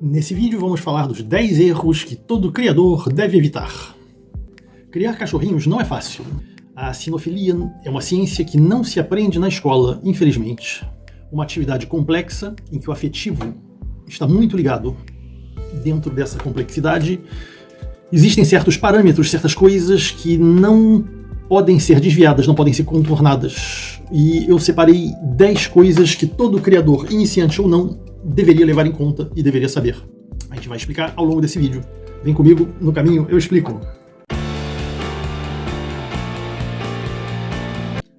Nesse vídeo vamos falar dos 10 erros que todo criador deve evitar. Criar cachorrinhos não é fácil. A cinofilia é uma ciência que não se aprende na escola, infelizmente. Uma atividade complexa em que o afetivo está muito ligado. Dentro dessa complexidade, existem certos parâmetros, certas coisas que não podem ser desviadas, não podem ser contornadas. E eu separei 10 coisas que todo criador, iniciante ou não, deveria levar em conta e deveria saber. A gente vai explicar ao longo desse vídeo. Vem comigo, no caminho eu explico.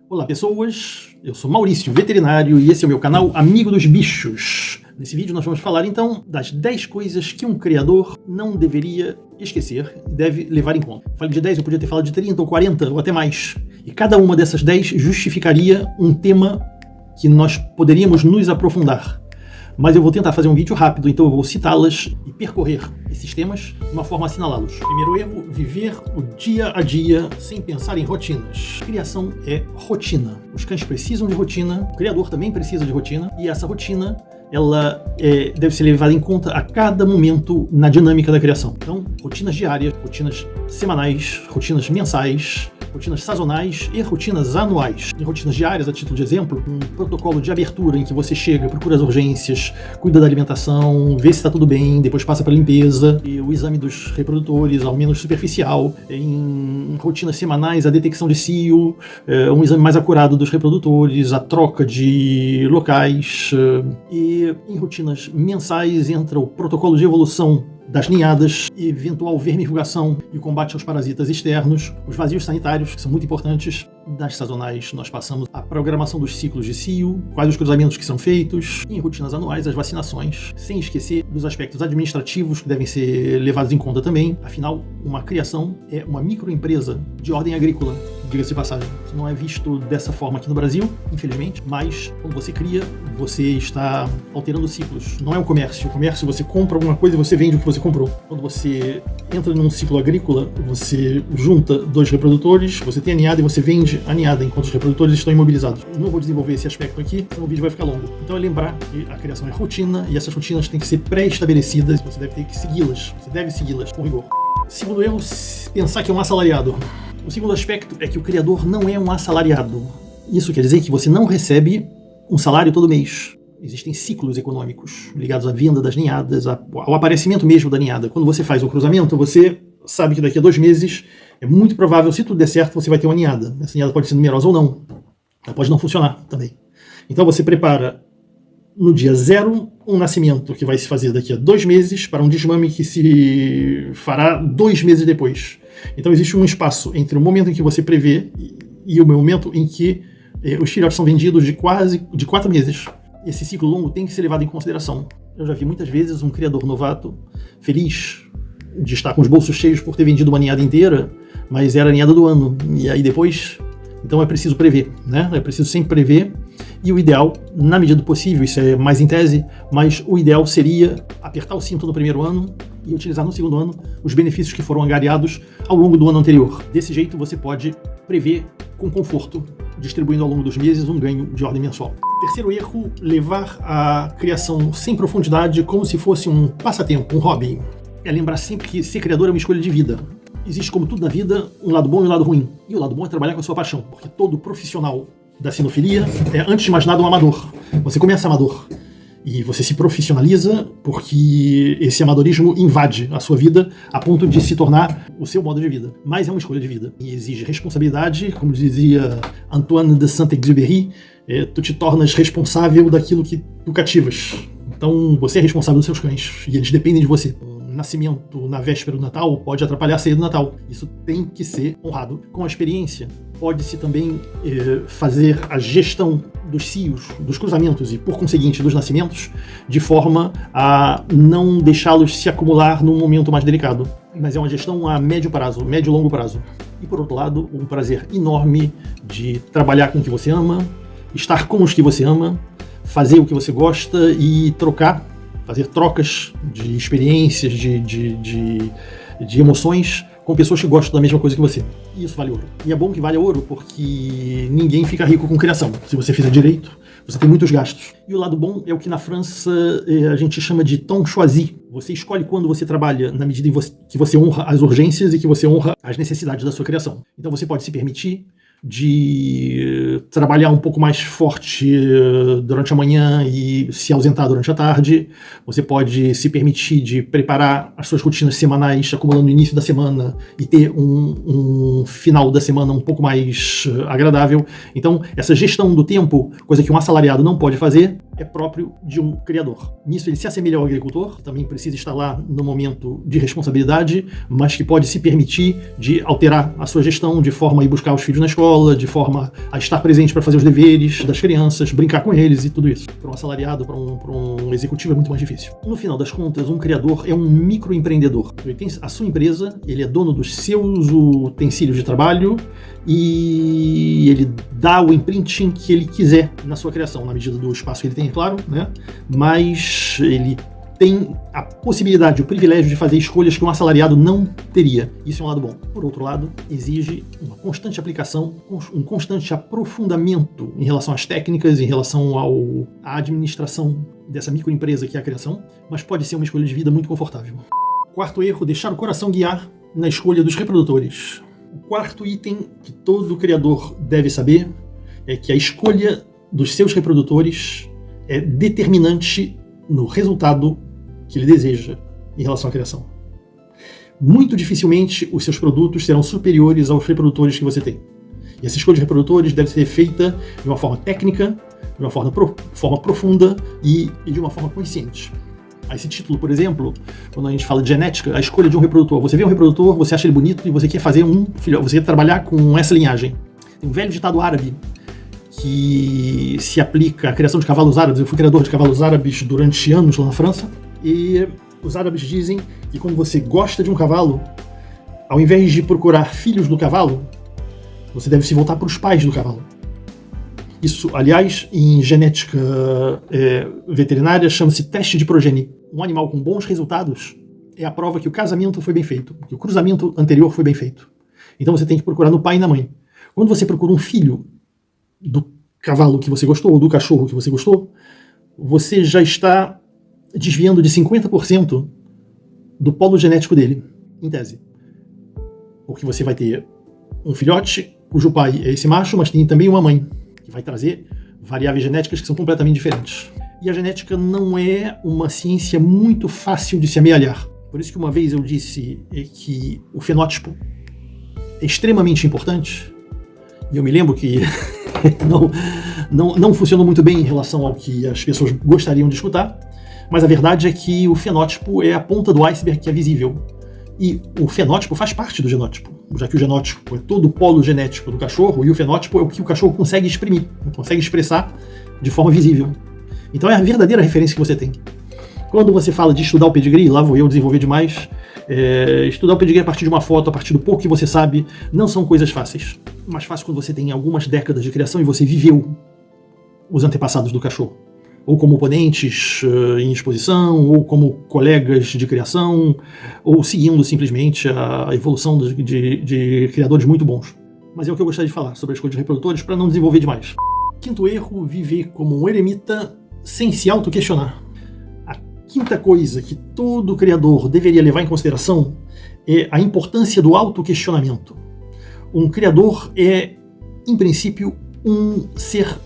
Olá pessoas, eu sou Maurício, veterinário, e esse é o meu canal Amigo dos Bichos. Nesse vídeo nós vamos falar então das 10 coisas que um criador não deveria esquecer e deve levar em conta. Falei de 10, eu podia ter falado de 30 ou 40 ou até mais. E cada uma dessas 10 justificaria um tema que nós poderíamos nos aprofundar. Mas eu vou tentar fazer um vídeo rápido, então eu vou citá-las e percorrer esses temas de uma forma a assinalá-los. Primeiro erro, viver o dia a dia sem pensar em rotinas. Criação é rotina. Os cães precisam de rotina, o criador também precisa de rotina, e essa rotina ela deve ser levada em conta a cada momento na dinâmica da criação. Então, rotinas diárias, rotinas semanais, rotinas mensais, rotinas sazonais e rotinas anuais. Em rotinas diárias, a título de exemplo, um protocolo de abertura em que você chega, procura as urgências, cuida da alimentação, vê se está tudo bem, depois passa para a limpeza, e o exame dos reprodutores, ao menos superficial. Em rotinas semanais, a detecção de cio, um exame mais acurado dos reprodutores, a troca de locais. E em rotinas mensais entra o protocolo de evolução das ninhadas, eventual vermifugação e combate aos parasitas externos, os vazios sanitários, que são muito importantes. Das sazonais, nós passamos a programação dos ciclos de cio, quais os cruzamentos que são feitos, e em rotinas anuais, as vacinações, sem esquecer dos aspectos administrativos que devem ser levados em conta também. Afinal, uma criação é uma microempresa de ordem agrícola, diga-se de passagem. Isso não é visto dessa forma aqui no Brasil, infelizmente, mas quando você cria, você está alterando ciclos. Não é um comércio. O comércio, você compra alguma coisa e você vende o que você comprou. Quando você entra num ciclo agrícola, você junta 2 reprodutores, você tem a ninhada e você vende a ninhada enquanto os reprodutores estão imobilizados. Não vou desenvolver esse aspecto aqui, senão o vídeo vai ficar longo. Então é lembrar que a criação é rotina e essas rotinas têm que ser pré-estabelecidas, você deve ter que segui-las. Você deve segui-las com rigor. Segundo erro, pensar que é um assalariado. O segundo aspecto é que o criador não é um assalariado. Isso quer dizer que você não recebe um salário todo mês. Existem ciclos econômicos ligados à venda das ninhadas, ao aparecimento mesmo da ninhada. Quando você faz o cruzamento, você sabe que daqui a 2 meses é muito provável, se tudo der certo, você vai ter uma ninhada. Essa ninhada pode ser numerosa ou não. Ela pode não funcionar também. Então você prepara no dia 0 um nascimento que vai se fazer daqui a 2 meses para um desmame que se fará 2 meses depois. Então existe um espaço entre o momento em que você prevê e o momento em que os filhotes são vendidos de 4 meses. Esse ciclo longo tem que ser levado em consideração. Eu já vi muitas vezes um criador novato feliz de estar com os bolsos cheios por ter vendido uma ninhada inteira, mas era a ninhada do ano. E aí depois, então é preciso prever, né? É preciso sempre prever. E o ideal, na medida do possível, isso é mais em tese, mas o ideal seria apertar o cinto no primeiro ano e utilizar no segundo ano os benefícios que foram angariados ao longo do ano anterior. Desse jeito você pode prever com conforto, distribuindo ao longo dos meses um ganho de ordem mensual. Terceiro erro, levar a criação sem profundidade como se fosse um passatempo, um hobby. É lembrar sempre que ser criador é uma escolha de vida. Existe, como tudo na vida, um lado bom e um lado ruim. E o lado bom é trabalhar com a sua paixão, porque todo profissional da cinofilia é, antes de mais nada, um amador. Você começa amador e você se profissionaliza porque esse amadorismo invade a sua vida a ponto de se tornar o seu modo de vida. Mas é uma escolha de vida e exige responsabilidade, como dizia Antoine de Saint-Exupéry, tu te tornas responsável daquilo que tu cativas. Então você é responsável dos seus cães e eles dependem de você. Nascimento na véspera do Natal pode atrapalhar a ceia do Natal. Isso tem que ser honrado. Com a experiência, pode-se também fazer a gestão dos cios, dos cruzamentos e, por conseguinte, dos nascimentos, de forma a não deixá-los se acumular num momento mais delicado. Mas é uma gestão a médio prazo, médio e longo prazo. E, por outro lado, um prazer enorme de trabalhar com o que você ama, estar com os que você ama, fazer o que você gosta e fazer trocas de experiências, de emoções com pessoas que gostam da mesma coisa que você. E isso vale ouro. E é bom que vale ouro porque ninguém fica rico com criação. Se você fizer direito, você tem muitos gastos. E o lado bom é o que na França a gente chama de temps choisi. Você escolhe quando você trabalha na medida em que você honra as urgências e que você honra as necessidades da sua criação. Então você pode se permitir de trabalhar um pouco mais forte durante a manhã e se ausentar durante a tarde. Você pode se permitir de preparar as suas rotinas semanais, acumulando o início da semana e ter um final da semana um pouco mais agradável. Então, essa gestão do tempo, coisa que um assalariado não pode fazer, é próprio de um criador. Nisso ele se assemelha ao agricultor, também precisa estar lá no momento de responsabilidade, mas que pode se permitir de alterar a sua gestão de forma a ir buscar os filhos na escola, de forma a estar presente para fazer os deveres das crianças, brincar com eles e tudo isso. Para um assalariado, para um executivo é muito mais difícil. No final das contas, um criador é um microempreendedor. Ele tem a sua empresa, ele é dono dos seus utensílios de trabalho e ele dá o imprinting que ele quiser na sua criação, na medida do espaço que ele tem, é claro, né? Mas ele tem a possibilidade, o privilégio de fazer escolhas que um assalariado não teria. Isso é um lado bom. Por outro lado, exige uma constante aplicação, um constante aprofundamento em relação às técnicas, em relação à administração dessa microempresa que é a criação, mas pode ser uma escolha de vida muito confortável. Quarto erro, deixar o coração guiar na escolha dos reprodutores. O quarto item que todo criador deve saber é que a escolha dos seus reprodutores é determinante no resultado que ele deseja em relação à criação. Muito dificilmente os seus produtos serão superiores aos reprodutores que você tem. E essa escolha de reprodutores deve ser feita de uma forma técnica, de uma forma profunda e de uma forma consciente. Esse título, por exemplo, quando a gente fala de genética, a escolha de um reprodutor. Você vê um reprodutor, você acha ele bonito e você quer fazer um filhote, você quer trabalhar com essa linhagem. Tem um velho ditado árabe que se aplica à criação de cavalos árabes. Eu fui criador de cavalos árabes durante anos lá na França, e os árabes dizem que quando você gosta de um cavalo, ao invés de procurar filhos do cavalo, você deve se voltar para os pais do cavalo. Isso, aliás, em genética veterinária, chama-se teste de progenie. Um animal com bons resultados é a prova que o casamento foi bem feito, que o cruzamento anterior foi bem feito. Então você tem que procurar no pai e na mãe. Quando você procura um filho do cavalo que você gostou, ou do cachorro que você gostou, você já está desviando de 50% do polo genético dele, em tese. Porque você vai ter um filhote, cujo pai é esse macho, mas tem também uma mãe, que vai trazer variáveis genéticas que são completamente diferentes. E a genética não é uma ciência muito fácil de se amealhar. Por isso que uma vez eu disse que o fenótipo é extremamente importante, e eu me lembro que não funcionou muito bem em relação ao que as pessoas gostariam de escutar, mas a verdade é que o fenótipo é a ponta do iceberg que é visível. E o fenótipo faz parte do genótipo, já que o genótipo é todo o polo genético do cachorro e o fenótipo é o que o cachorro consegue exprimir, consegue expressar de forma visível. Então é a verdadeira referência que você tem. Quando você fala de estudar o pedigree, lá vou eu desenvolver demais, estudar o pedigree a partir de uma foto, a partir do pouco que você sabe, não são coisas fáceis. Mais fácil quando você tem algumas décadas de criação e você viveu os antepassados do cachorro. Ou como oponentes em exposição, ou como colegas de criação, ou seguindo simplesmente a evolução de criadores muito bons. Mas é o que eu gostaria de falar sobre a escolha de reprodutores para não desenvolver demais. Quinto erro, viver como um eremita sem se auto-questionar. A quinta coisa que todo criador deveria levar em consideração é a importância do auto-questionamento. Um criador é, em princípio, um ser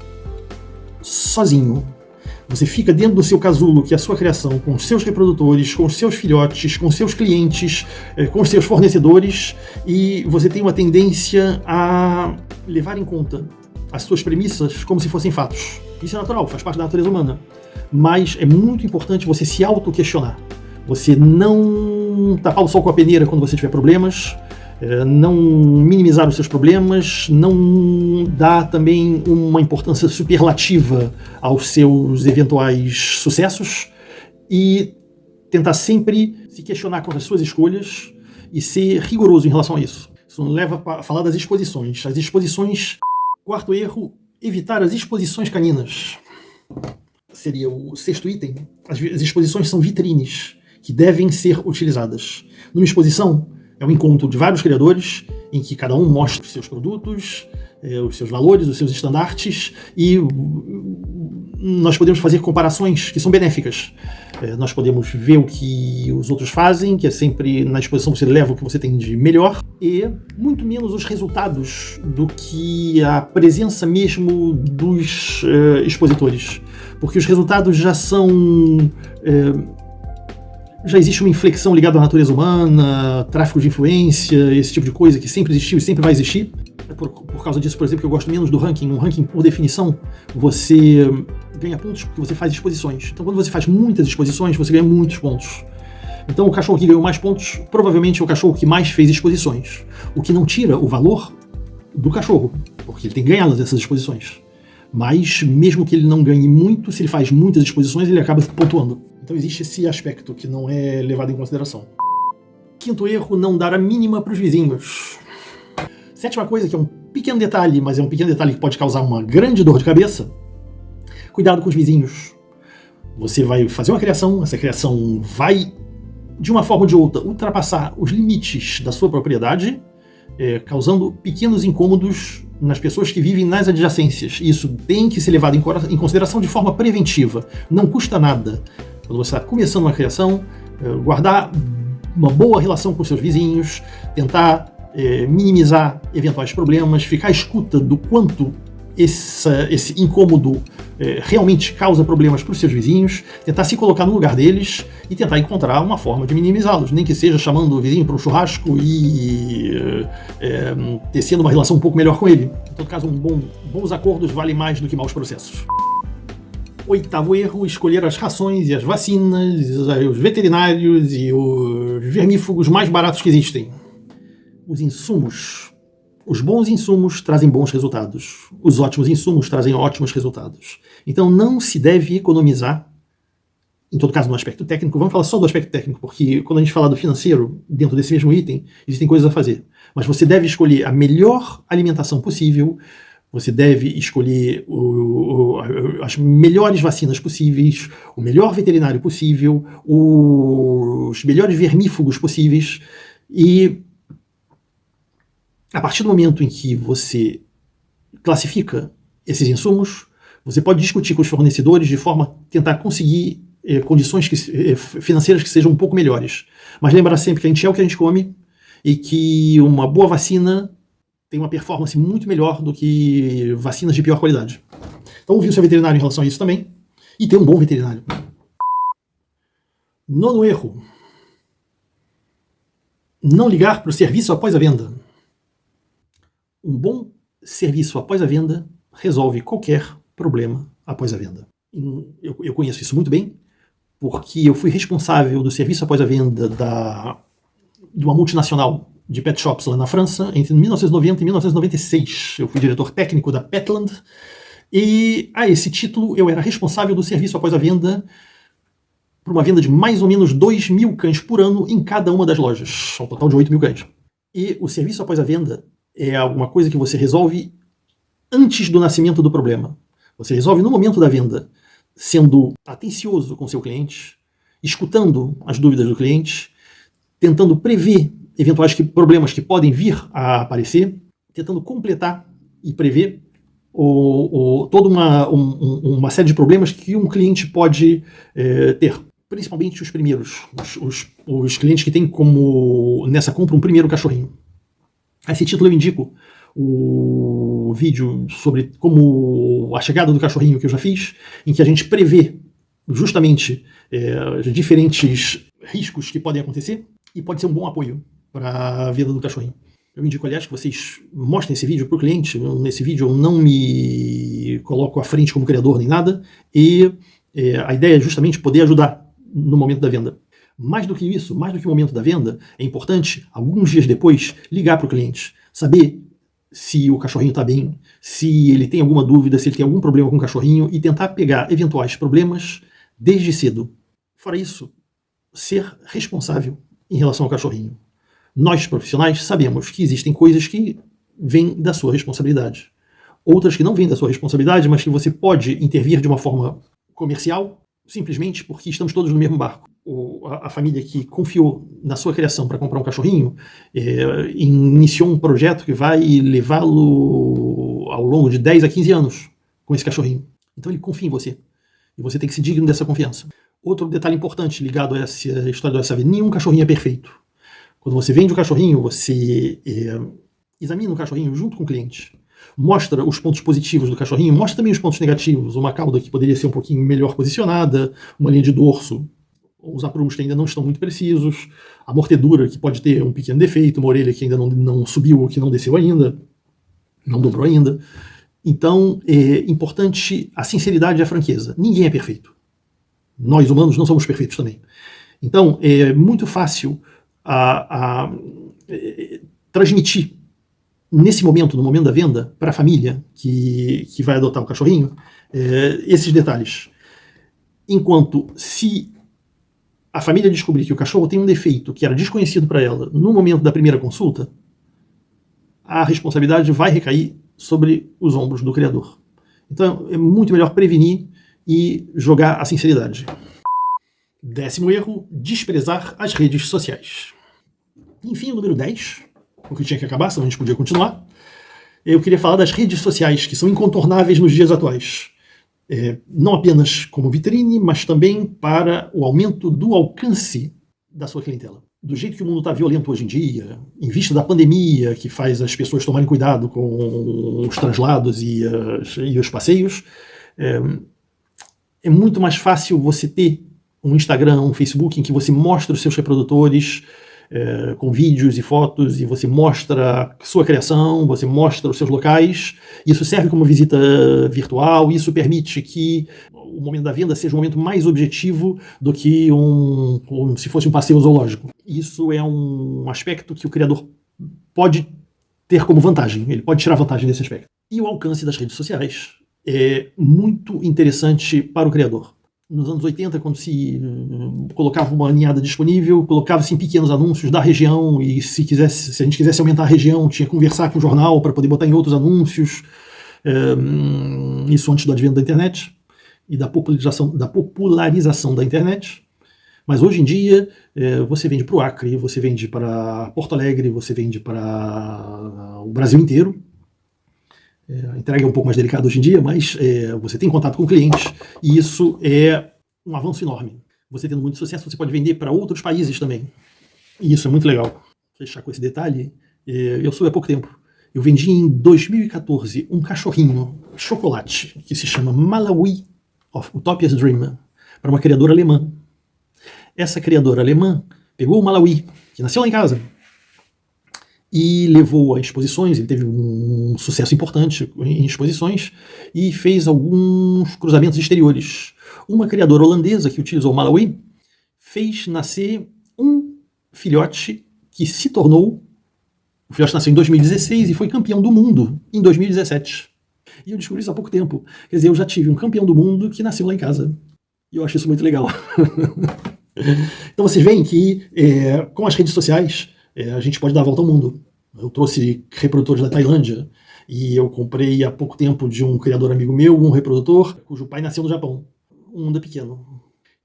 sozinho. Você fica dentro do seu casulo, que é a sua criação, com os seus reprodutores, com os seus filhotes, com os seus clientes, com os seus fornecedores, e você tem uma tendência a levar em conta as suas premissas como se fossem fatos. Isso é natural, faz parte da natureza humana. Mas é muito importante você se auto-questionar. Você não tapar o sol com a peneira quando você tiver problemas, não minimizar os seus problemas, não dar também uma importância superlativa aos seus eventuais sucessos e tentar sempre se questionar com as suas escolhas e ser rigoroso em relação a isso. Isso nos leva a falar das exposições. As exposições, quarto erro, evitar as exposições caninas. Seria o sexto item. As exposições são vitrines que devem ser utilizadas. Numa exposição, é um encontro de vários criadores, em que cada um mostra os seus produtos, os seus valores, os seus estandartes, e nós podemos fazer comparações que são benéficas. Nós podemos ver o que os outros fazem, que é sempre na exposição você leva o que você tem de melhor, e muito menos os resultados do que a presença mesmo dos expositores. Porque os resultados já são... já existe uma inflexão ligada à natureza humana, tráfico de influência, esse tipo de coisa que sempre existiu e sempre vai existir. Por causa disso, por exemplo, que eu gosto menos do ranking. Um ranking, por definição, você ganha pontos porque você faz exposições. Então, quando você faz muitas exposições, você ganha muitos pontos. Então, o cachorro que ganhou mais pontos, provavelmente é o cachorro que mais fez exposições. O que não tira o valor do cachorro, porque ele tem ganhado essas exposições. Mas, mesmo que ele não ganhe muito, se ele faz muitas exposições, ele acaba pontuando. Então, existe esse aspecto que não é levado em consideração. Quinto erro, não dar a mínima para os vizinhos. Sétima coisa, que é um pequeno detalhe, mas é um pequeno detalhe que pode causar uma grande dor de cabeça. Cuidado com os vizinhos. Você vai fazer uma criação, essa criação vai, de uma forma ou de outra, ultrapassar os limites da sua propriedade, causando pequenos incômodos nas pessoas que vivem nas adjacências. Isso tem que ser levado em consideração de forma preventiva. Não custa nada, quando você está começando uma criação, guardar uma boa relação com os seus vizinhos, tentar minimizar eventuais problemas, ficar à escuta do quanto esse incômodo realmente causa problemas para os seus vizinhos, tentar se colocar no lugar deles e tentar encontrar uma forma de minimizá-los, nem que seja chamando o vizinho para um churrasco e tecendo uma relação um pouco melhor com ele. Em todo caso, bons acordos valem mais do que maus processos. Oitavo erro, escolher as rações e as vacinas, os veterinários e os vermífugos mais baratos que existem. Os insumos. Os bons insumos trazem bons resultados. Os ótimos insumos trazem ótimos resultados. Então não se deve economizar, em todo caso no aspecto técnico. Vamos falar só do aspecto técnico, porque quando a gente fala do financeiro, dentro desse mesmo item, existem coisas a fazer. Mas você deve escolher a melhor alimentação possível, você deve escolher as melhores vacinas possíveis, o melhor veterinário possível, os melhores vermífugos possíveis, e a partir do momento em que você classifica esses insumos, você pode discutir com os fornecedores de forma a tentar conseguir condições financeiras que sejam um pouco melhores. Mas lembrar sempre que a gente é o que a gente come e que uma boa vacina tem uma performance muito melhor do que vacinas de pior qualidade. Então ouvir o seu veterinário em relação a isso também e ter um bom veterinário. Nono erro. Não ligar para o serviço após a venda. Um bom serviço após a venda resolve qualquer problema após a venda. Eu conheço isso muito bem, porque eu fui responsável do serviço após a venda de uma multinacional de pet shops lá na França, entre 1990 e 1996. Eu fui diretor técnico da Petland, e a esse título eu era responsável do serviço após a venda por uma venda de mais ou menos 2.000 cães por ano em cada uma das lojas, ao total de 8.000 cães. E o serviço após a venda é alguma coisa que você resolve antes do nascimento do problema. Você resolve no momento da venda, sendo atencioso com seu cliente, escutando as dúvidas do cliente, tentando prever eventuais problemas que podem vir a aparecer, tentando completar e prever toda uma série de problemas que um cliente pode ter. Principalmente os primeiros, os clientes que têm como nessa compra um primeiro cachorrinho. A esse título eu indico o vídeo sobre como a chegada do cachorrinho que eu já fiz, em que a gente prevê justamente diferentes riscos que podem acontecer e pode ser um bom apoio para a venda do cachorrinho. Eu indico, aliás, que vocês mostrem esse vídeo para o cliente. Nesse vídeo eu não me coloco à frente como criador nem nada, e a ideia é justamente poder ajudar no momento da venda. Mais do que isso, mais do que o momento da venda, é importante, alguns dias depois, ligar para o cliente, saber se o cachorrinho está bem, se ele tem alguma dúvida, se ele tem algum problema com o cachorrinho, e tentar pegar eventuais problemas desde cedo. Fora isso, ser responsável em relação ao cachorrinho. Nós, profissionais, sabemos que existem coisas que vêm da sua responsabilidade. Outras que não vêm da sua responsabilidade, mas que você pode intervir de uma forma comercial, simplesmente porque estamos todos no mesmo barco. A família que confiou na sua criação para comprar um cachorrinho iniciou um projeto que vai levá-lo ao longo de 10 a 15 anos com esse cachorrinho. Então ele confia em você. E você tem que ser digno dessa confiança. Outro detalhe importante ligado a essa história do SAV: nenhum cachorrinho é perfeito. Quando você vende o cachorrinho, você examina o cachorrinho junto com o cliente. Mostra os pontos positivos do cachorrinho, mostra também os pontos negativos. Uma cauda que poderia ser um pouquinho melhor posicionada, uma linha de dorso, os aprumos que ainda não estão muito precisos, a mordedura que pode ter um pequeno defeito, uma orelha que ainda não subiu ou que não desceu ainda, não dobrou ainda. Então, é importante a sinceridade e a franqueza. Ninguém é perfeito. Nós, humanos, não somos perfeitos também. Então, é muito fácil transmitir nesse momento, no momento da venda, para a família que vai adotar o cachorrinho, esses detalhes. Enquanto, se a família descobrir que o cachorro tem um defeito que era desconhecido para ela no momento da primeira consulta, a responsabilidade vai recair sobre os ombros do criador. Então, é muito melhor prevenir e jogar a sinceridade. 10º erro: desprezar as redes sociais. Enfim, o número 10, porque tinha que acabar, senão a gente podia continuar. Eu queria falar das redes sociais, que são incontornáveis nos dias atuais. Não apenas como vitrine, mas também para o aumento do alcance da sua clientela. Do jeito que o mundo está violento hoje em dia, em vista da pandemia, que faz as pessoas tomarem cuidado com os translados e os passeios, é muito mais fácil você ter um Instagram, um Facebook, em que você mostra os seus reprodutores com vídeos e fotos, e você mostra a sua criação, você mostra os seus locais. Isso serve como visita virtual, isso permite que o momento da venda seja um momento mais objetivo do que se fosse um passeio zoológico. Isso é um aspecto que o criador pode ter como vantagem, ele pode tirar vantagem desse aspecto. E o alcance das redes sociais é muito interessante para o criador. Nos anos 80, quando se colocava uma ninhada disponível, colocava-se em pequenos anúncios da região, e se a gente quisesse aumentar a região, tinha que conversar com o jornal para poder botar em outros anúncios. Isso antes do advento da internet e da popularização da internet. Mas hoje em dia, você vende para o Acre, você vende para Porto Alegre, você vende para o Brasil inteiro. A entrega é um pouco mais delicada hoje em dia, mas você tem contato com clientes, e isso é um avanço enorme. Você tendo muito sucesso, você pode vender para outros países também. E isso é muito legal. Vou fechar com esse detalhe. Eu soube há pouco tempo. Eu vendi em 2014 um cachorrinho chocolate que se chama Malawi of Utopia's Dream, para uma criadora alemã. Essa criadora alemã pegou o Malawi, que nasceu lá em casa, e levou a exposições. Ele teve um sucesso importante em exposições e fez alguns cruzamentos exteriores. Uma criadora holandesa que utilizou o Malawi fez nascer um filhote que se tornou... O filhote nasceu em 2016 e foi campeão do mundo em 2017. E eu descobri isso há pouco tempo. Quer dizer, eu já tive um campeão do mundo que nasceu lá em casa. E eu acho isso muito legal. Então vocês veem que com as redes sociais a gente pode dar a volta ao mundo. Eu trouxe reprodutores da Tailândia e eu comprei há pouco tempo de um criador amigo meu um reprodutor cujo pai nasceu no Japão. Um mundo pequeno.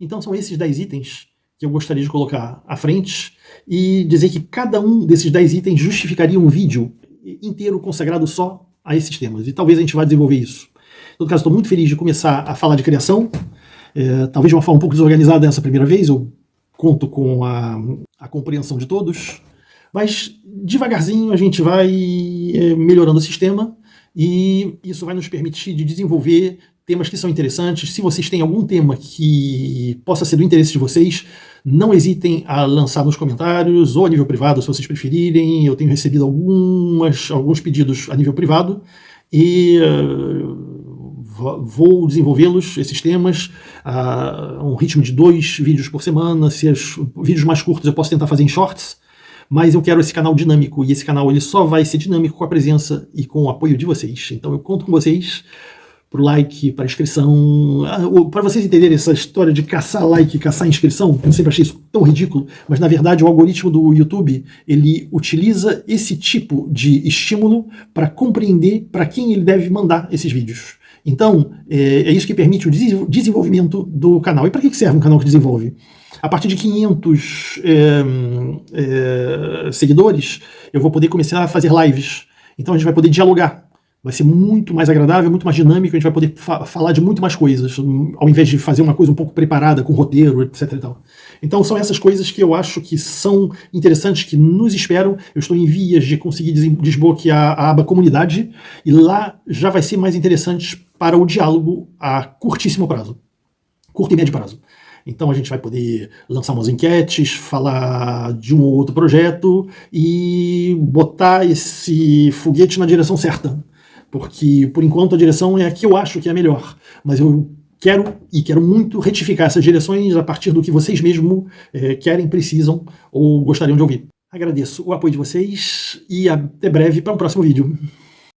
Então são esses 10 itens que eu gostaria de colocar à frente e dizer que cada um desses 10 itens justificaria um vídeo inteiro consagrado só a esses temas. E talvez a gente vá desenvolver isso. Em todo caso, estou muito feliz de começar a falar de criação. Talvez de uma forma um pouco desorganizada nessa primeira vez. Eu conto com a compreensão de todos. Mas devagarzinho a gente vai melhorando o sistema e isso vai nos permitir de desenvolver temas que são interessantes. Se vocês têm algum tema que possa ser do interesse de vocês, não hesitem a lançar nos comentários ou a nível privado, se vocês preferirem. Eu tenho recebido alguns pedidos a nível privado e vou desenvolvê-los, esses temas, a um ritmo de 2 vídeos por semana. Se os vídeos mais curtos eu posso tentar fazer em shorts, mas eu quero esse canal dinâmico, e esse canal ele só vai ser dinâmico com a presença e com o apoio de vocês. Então eu conto com vocês para o like, para a inscrição. Para vocês entenderem essa história de caçar like, caçar inscrição, eu sempre achei isso tão ridículo, mas na verdade o algoritmo do YouTube ele utiliza esse tipo de estímulo para compreender para quem ele deve mandar esses vídeos. Então, é isso que permite o desenvolvimento do canal. E para que serve um canal que desenvolve? A partir de 500 seguidores, eu vou poder começar a fazer lives. Então a gente vai poder dialogar. Vai ser muito mais agradável, muito mais dinâmico, a gente vai poder falar de muito mais coisas, ao invés de fazer uma coisa um pouco preparada, com roteiro, etc. e tal. Então são essas coisas que eu acho que são interessantes, que nos esperam. Eu estou em vias de conseguir desbloquear a aba comunidade, e lá já vai ser mais interessante para o diálogo a curtíssimo prazo. Curto e médio prazo. Então a gente vai poder lançar umas enquetes, falar de um ou outro projeto e botar esse foguete na direção certa. Porque, por enquanto, a direção é a que eu acho que é a melhor. Mas eu quero muito retificar essas direções a partir do que vocês mesmo querem, precisam ou gostariam de ouvir. Agradeço o apoio de vocês e até breve para um próximo vídeo.